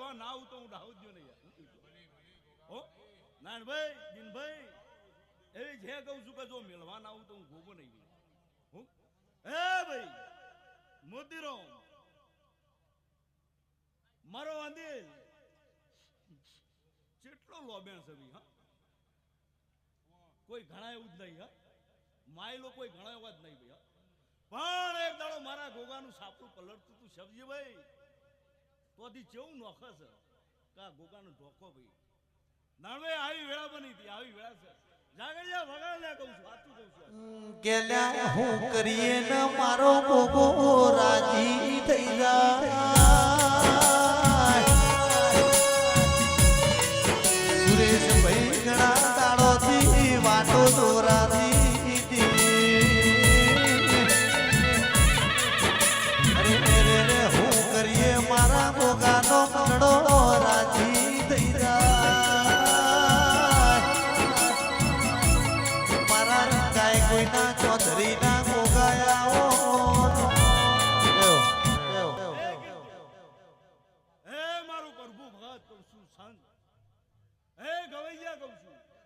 મેળવા ના આવું તો હું ડાહુદ્યો નહીં હો નાનભાઈ દિનભાઈ એવી જે કહું છું કે જો મેળવા ના આવું તો હું ગોગો નહીં હું હે ભાઈ મોદીરો મારો આંદિલ કેટલો લોબેણ છે હા કોઈ ઘણા એવું જ નહીં હા માયલો કોઈ ઘણા એવા જ નહીં ભાઈ પણ એક દાડો મારા ગોગાનું સાપડું પલટતું તું સબજી ભાઈ તોથી કેવું નોખે છે કા ગોગાનો ઢોકો ભાઈ નાણભાઈ આવી વેળા બની હતી આવી વેળા છે જાગડિયા વગાડને કહું છું સાચું કહું છું કેલ્યા હું કરીએ ન મારો ગોગો રાજી થઈ જાય સુરેશ ભાઈ ઘણા દાડોથી વાટો દોરાતી મારા ગોગાનો મંગળો રાજી થઈ જાય મારા કાય કોઈના ચૌધરીના